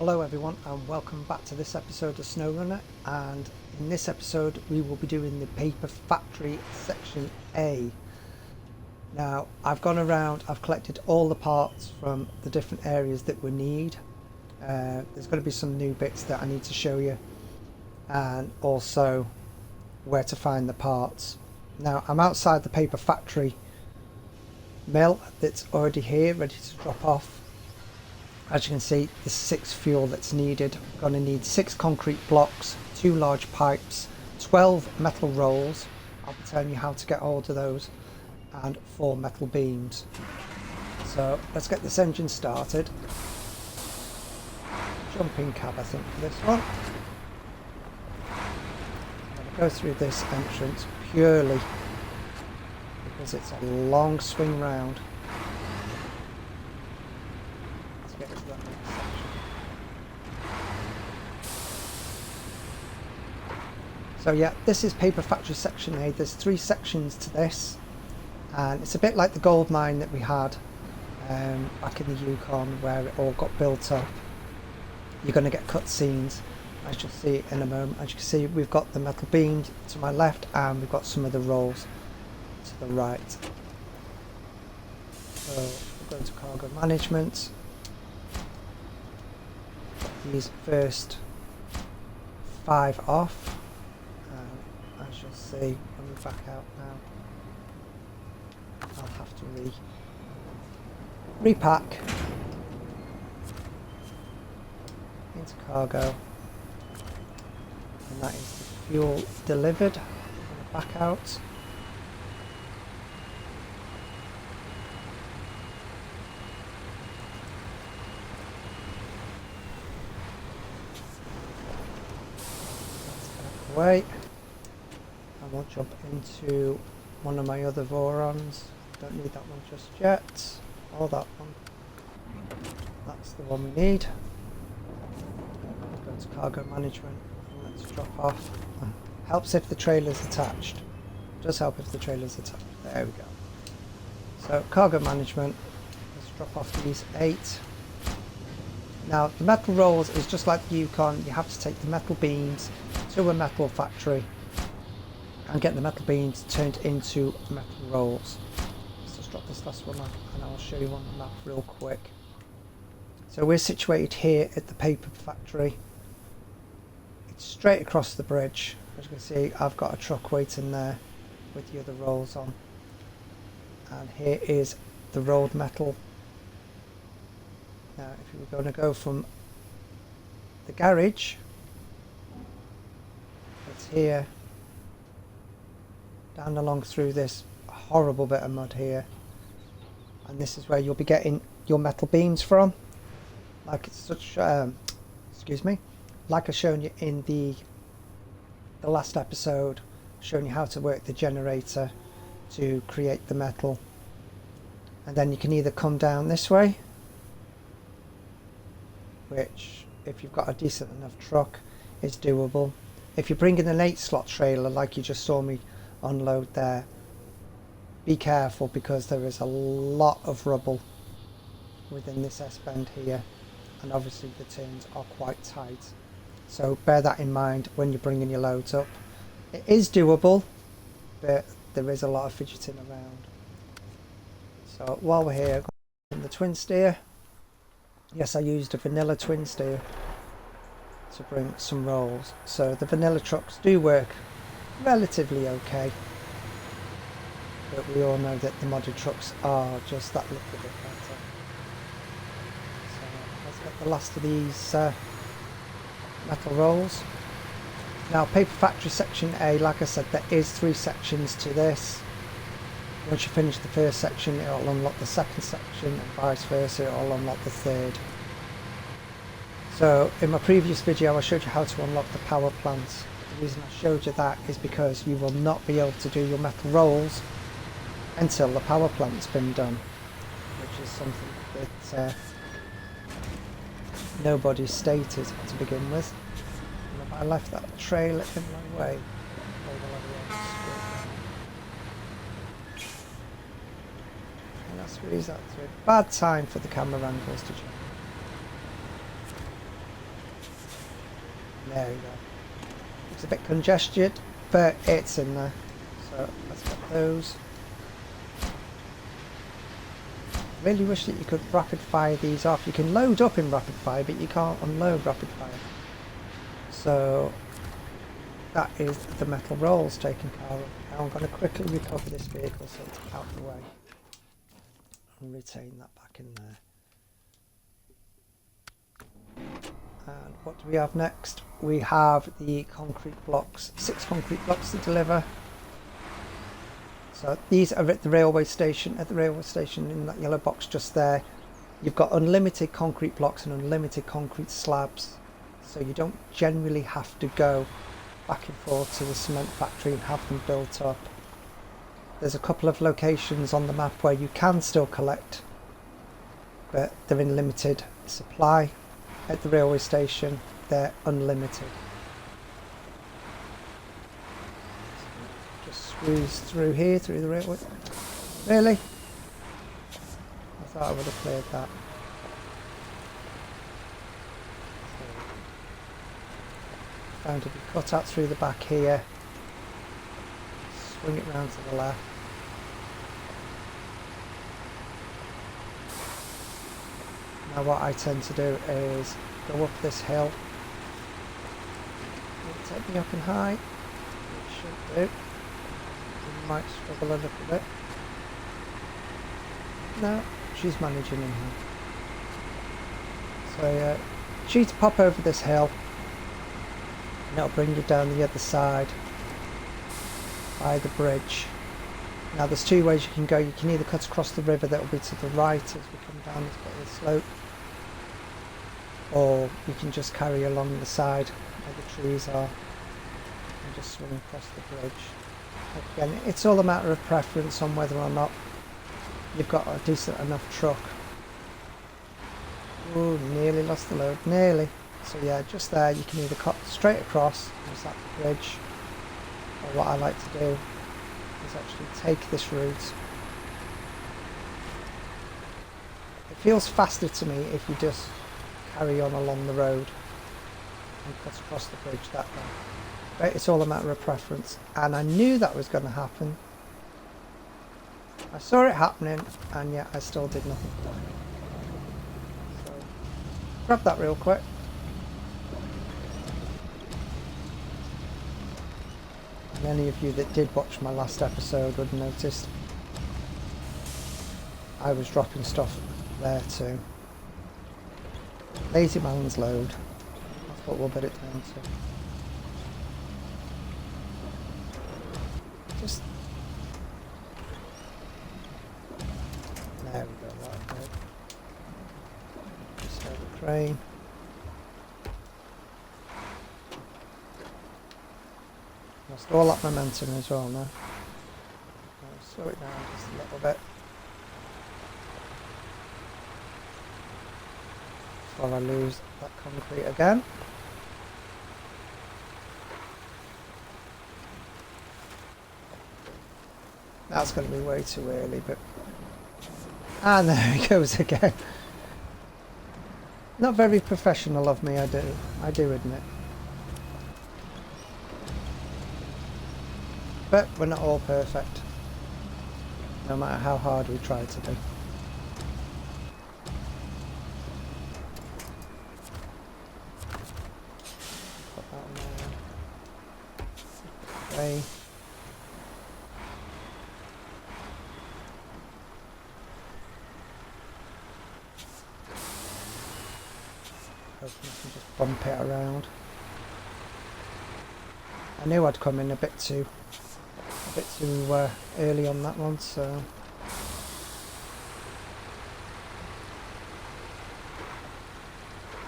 Hello everyone and welcome back to this episode of Snowrunner, and in this episode we will be doing the paper factory section A. Now I've gone around, I've collected all the parts from the different areas that we need. There's going to be some new bits that I need to show you, and also where to find the parts. Now I'm outside the paper factory mill that's already here ready to drop off. As you can see, there's 6 fuel that's needed. We're going to need 6 concrete blocks, 2 large pipes, 12 metal rolls, I'll be telling you how to get hold of those, and 4 metal beams. So let's get this engine started. Jumping cab I think for this one. I'm going to go through this entrance purely because it's a long swing round. So yeah, this is paper factory section A. There's 3 sections to this, and it's a bit like the gold mine that we had back in the Yukon, where it all got built up. You're going to get cutscenes, as you'll see in a moment. As you can see, we've got the metal beams to my left, and we've got some of the rolls to the right. So we're going to cargo management. These first 5 off. As you'll see when we back out now, I'll have to repack into cargo, and that is the fuel delivered. I'm going to back out. Let's get out of the way. I will jump into one of my other Vorons. Don't need that one just yet. Or that one. That's the one we need. Go to cargo management. And let's drop off. Helps if the trailer's attached. Does help if the trailer's attached. There we go. So cargo management. Let's drop off these 8. Now the metal rolls is just like the Yukon. You have to take the metal beams to a metal factory and get the metal beams turned into metal rolls. Let's just drop this last one off and I'll show you on the map real quick. So we're situated here at the paper factory. It's straight across the bridge. As you can see, I've got a truck waiting there with the other rolls on. And here is the rolled metal. Now if you were going to go from the garage, it's here, down along through this horrible bit of mud here, and this is where you'll be getting your metal beams from, like it's such excuse me, like I've shown you in the last episode, showing you how to work the generator to create the metal. And then you can either come down this way, which if you've got a decent enough truck is doable. If you're bringing an 8-slot trailer like you just saw me unload there, be careful because there is a lot of rubble within this S-bend here, and obviously the turns are quite tight, so bear that in mind when you're bringing your loads up. It is doable, but there is a lot of fidgeting around. So while we're here, in the twin steer, yes, I used a vanilla twin steer to bring some rolls, so the vanilla trucks do work relatively okay, but we all know that the modded trucks are just that little bit better. So let's get the last of these metal rolls. Now paper factory section A, like I said, there is 3 sections to this. Once you finish the first section, it will unlock the second section, and vice versa, it will unlock the third. So in my previous video I showed you how to unlock the power plant. The reason I showed you that is because you will not be able to do your metal rolls until the power plant's been done, which is something that nobody stated to begin with. And if I left that trailer in my way, and that's really bad time for the camera angles to change. There we go. It's a bit congested, but it's in there. So let's get those. Really wish that you could rapid fire these off. You can load up in rapid fire, but you can't unload rapid fire. So that is the metal rolls taken care of. Now I'm going to quickly recover this vehicle so it's out of the way and retain that back in there. And what do we have next? We have the concrete blocks, 6 concrete blocks to deliver. So these are at the railway station. At the railway station, in that yellow box just there, you've got unlimited concrete blocks and unlimited concrete slabs. So you don't generally have to go back and forth to the cement factory and have them built up. There's a couple of locations on the map where you can still collect, but they're in limited supply. At the railway station, they're unlimited. Squeeze through here, through the railway. Really? I thought I would have cleared that. Found to be cut out through the back here. Swing it round to the left. Now what I tend to do is go up this hill. It'll take me up and high. It should do. Might struggle a little bit. No, she's managing in here. So she'd pop over this hill and it'll bring you down the other side by the bridge. Now there's 2 ways you can go. You can either cut across the river, that will be to the right as we come down this bit of the slope, or you can just carry along the side where the trees are and just swing across the bridge. Again, it's all a matter of preference on whether or not you've got a decent enough truck. Ooh, nearly lost the load, nearly. So yeah, just there you can either cut straight across, there's that bridge, or what I like to do is actually take this route. It feels faster to me if you just carry on along the road and cut across the bridge that way. Right, it's all a matter of preference, and I knew that was going to happen. I saw it happening, and yet I still did nothing. So, grab that real quick. And any of you that did watch my last episode would have noticed I was dropping stuff there too. Lazy man's load. That's what we'll put it down to. Just there we go, right there. Just over the crane. Lost all that momentum as well now. I'll slow it down just a little bit before I lose that concrete again. That's going to be way too early, but... And there he goes again. Not very professional of me, I do admit. But we're not all perfect, no matter how hard we try to be. Put that on there. Okay. Hoping I can just bump it around. I knew I'd come in a bit too early on that one, so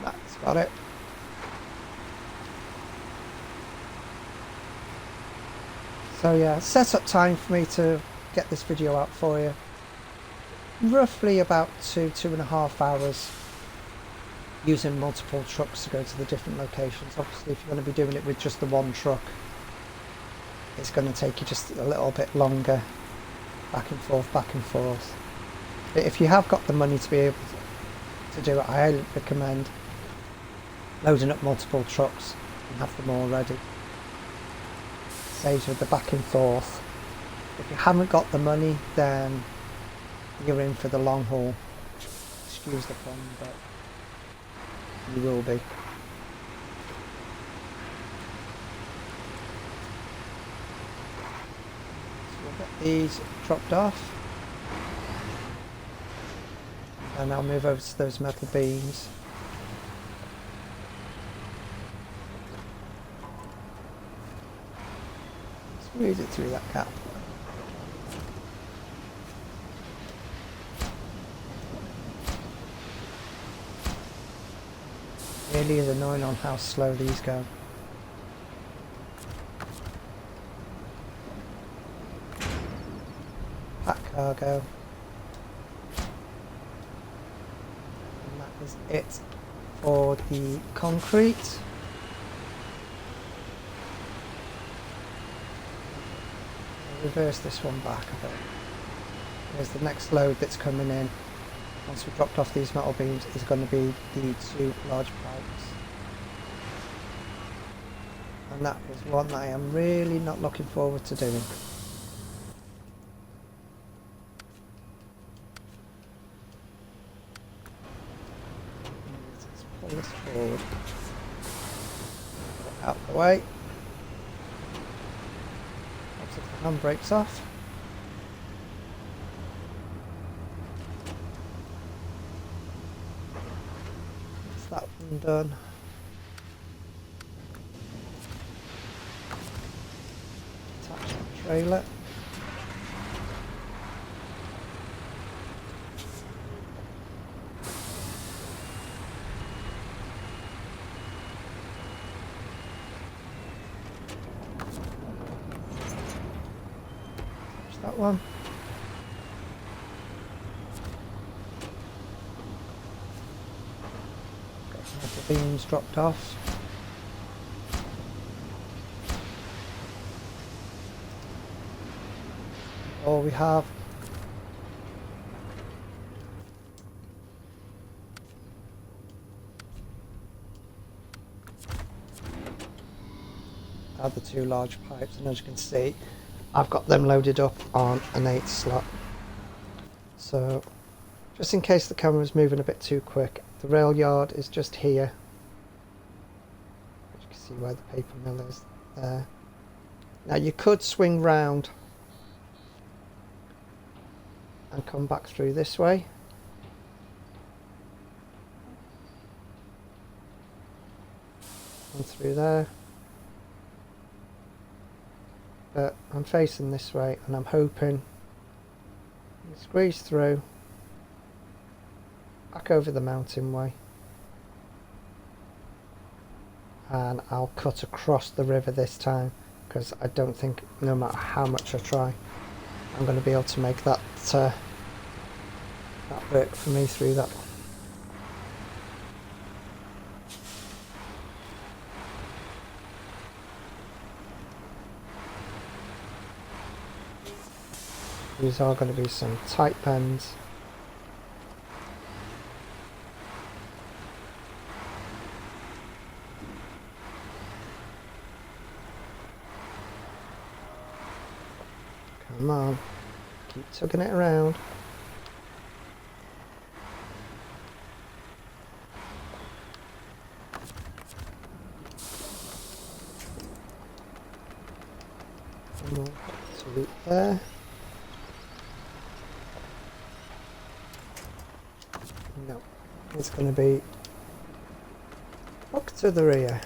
that's got it. So yeah, set up time for me to get this video out for you. Roughly about 2.5 hours, using multiple trucks to go to the different locations. Obviously if you're going to be doing it with just the one truck, it's going to take you just a little bit longer, back and forth. But if you have got the money to be able to do it, I highly recommend loading up multiple trucks and have them all ready. Saves with the back and forth. If you haven't got the money, then you're in for the long haul. Excuse the pun, but you will be. So we'll get these dropped off. And I'll move over to those metal beams. Squeeze it through that cap. Really is annoying on how slow these go. Pack cargo. And that is it for the concrete. I'll reverse this one back a bit. Here's the next load that's coming in. Once we've dropped off these metal beams, is going to be the 2 large pipes. And that is one that I am really not looking forward to doing. Let's pull this forward. Get it out of the way. Let's take the handbrakes off. That one done. Attach the trailer. Attach that one. The beams dropped off. All we have are the 2 large pipes, and as you can see, I've got them loaded up on an 8 slot. So just in case the camera's moving a bit too quick, the rail yard is just here. You can see where the paper mill is there. Now you could swing round and come back through this way. And through there. But I'm facing this way and I'm hoping you squeeze through. Back over the mountain way, and I'll cut across the river this time, because I don't think, no matter how much I try, I'm going to be able to make that work for me through that. These are going to be some tight bends. Come on, keep tugging it around. And we'll get to there. No, it's going to be up to the rear.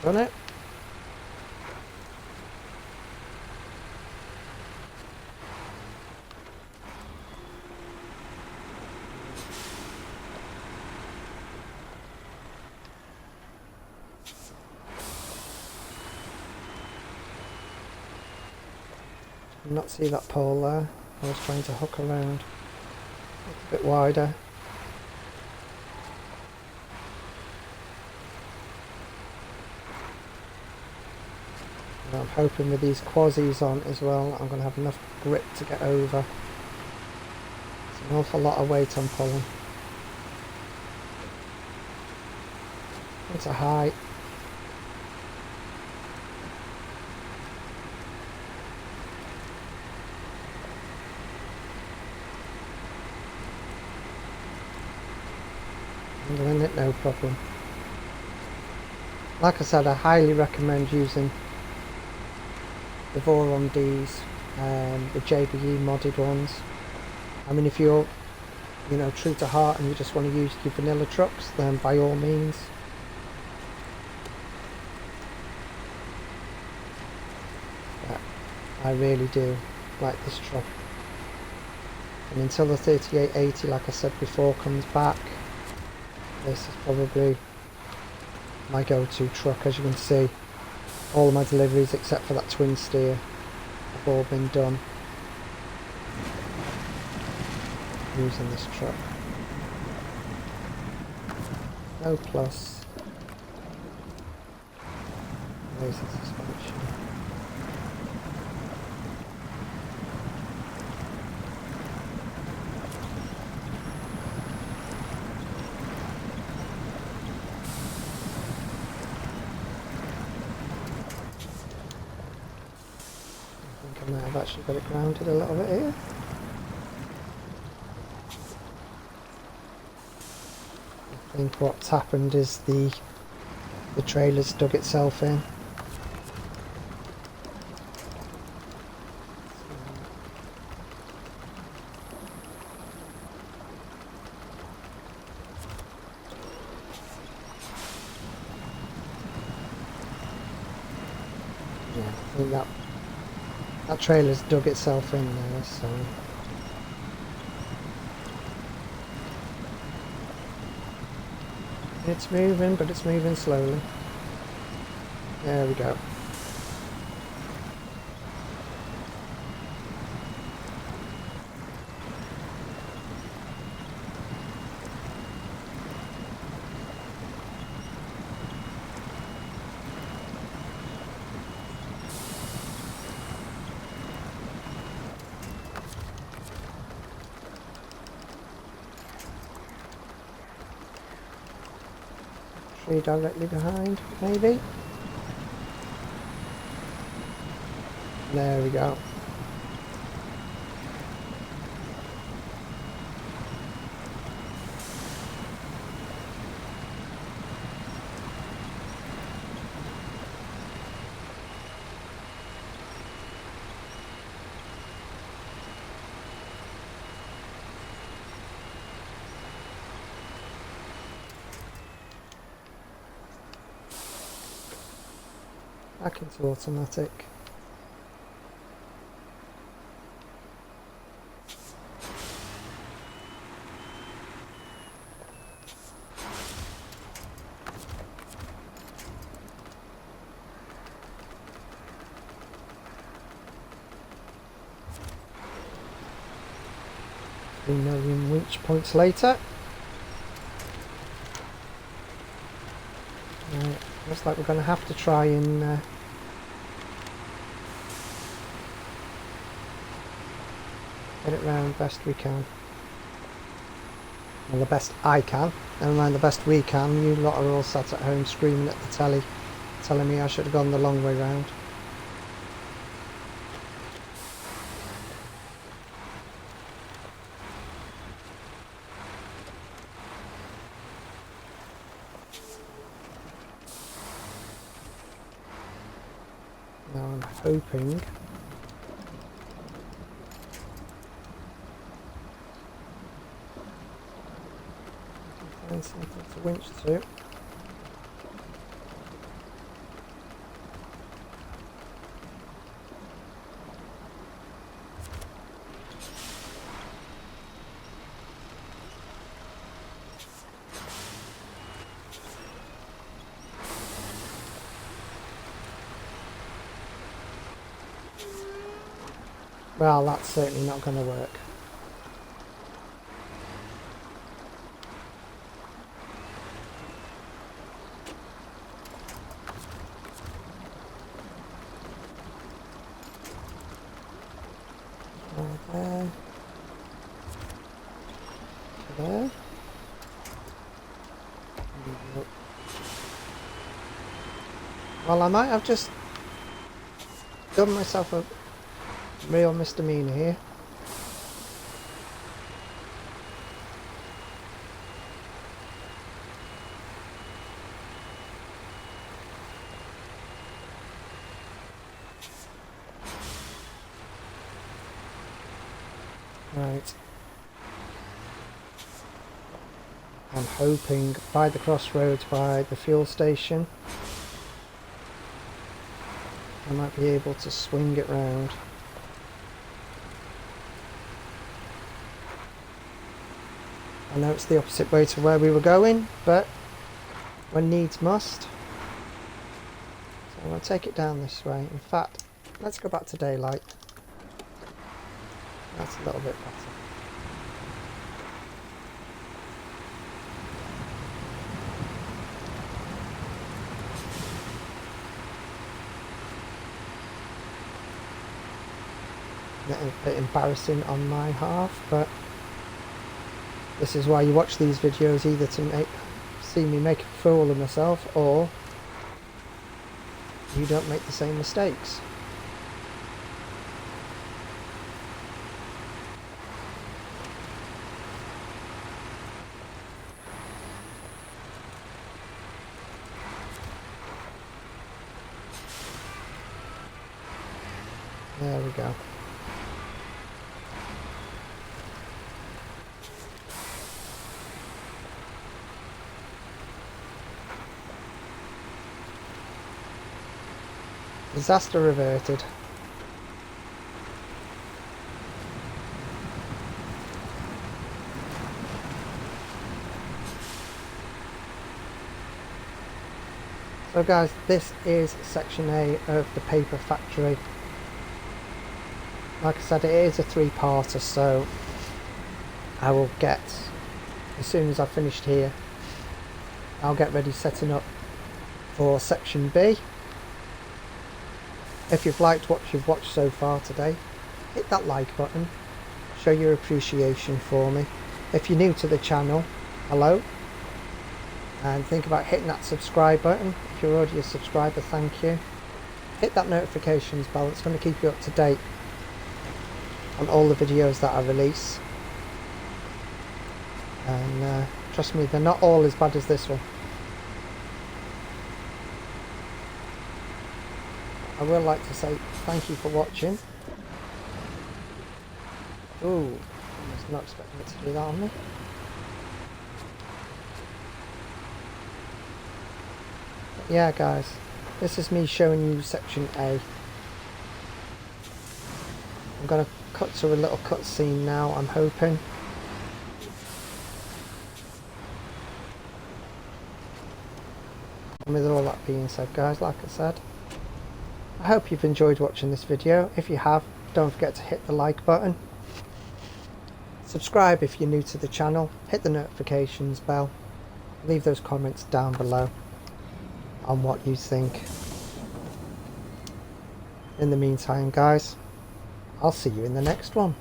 Done it. Did not see that pole there. I was trying to hook around a bit wider. I'm hoping with these quassies on as well, I'm going to have enough grip to get over. It's an awful lot of weight I'm pulling. It's a height. Handling it, no problem. Like I said, I highly recommend using the Voron Ds, the JBE modded ones. I mean, if you're, you know, true to heart and you just want to use your vanilla trucks, then by all means. But I really do like this truck. And until the 3880, like I said before, comes back, this is probably my go-to truck. As you can see, all of my deliveries except for that twin steer have all been done using this truck. No plus. There's the suspension. I might have actually got it grounded a little bit here. I think what's happened is the trailer's dug itself in. Yeah, I think that trailer's dug itself in there, so it's moving, but it's moving slowly. There we go. Tree directly behind, maybe. There we go. Back into automatic. $3 million winch points later. Looks like we're going to have to try and get it round best we can. Well, the best I can, and around the best we can. You lot are all sat at home screaming at the telly, telling me I should have gone the long way round. Now I'm hoping find something to winch to. Well, that's certainly not going to work. There. There. Well, I might have just done myself a real misdemeanor here. Right. I'm hoping by the crossroads, by the fuel station, I might be able to swing it round. I know it's the opposite way to where we were going, but when needs must. So I'm going to take it down this way. In fact, let's go back to daylight. That's a little bit better. A bit embarrassing on my half, but this is why you watch these videos, either to see me make a fool of myself, or you don't make the same mistakes. There we go. Disaster averted. So guys, this is section A of the paper factory. Like I said, it is a three-parter, so I will get, as soon as I've finished here, I'll get ready setting up for section B. If you've liked what you've watched so far today, hit that like button, show your appreciation for me. If you're new to the channel, hello, and think about hitting that subscribe button. If you're already a subscriber, thank you. Hit that notifications bell, it's going to keep you up to date on all the videos that I release. And trust me, they're not all as bad as this one. I would like to say thank you for watching. Ooh, I was not expecting it to do that on me. But yeah guys, this is me showing you section A. I'm going to cut to a little cutscene now, I'm hoping. And with all that being said guys, like I said, I hope you've enjoyed watching this video. If you have, don't forget to hit the like button. Subscribe if you're new to the channel. Hit the notifications bell. Leave those comments down below on what you think. In the meantime guys, I'll see you in the next one.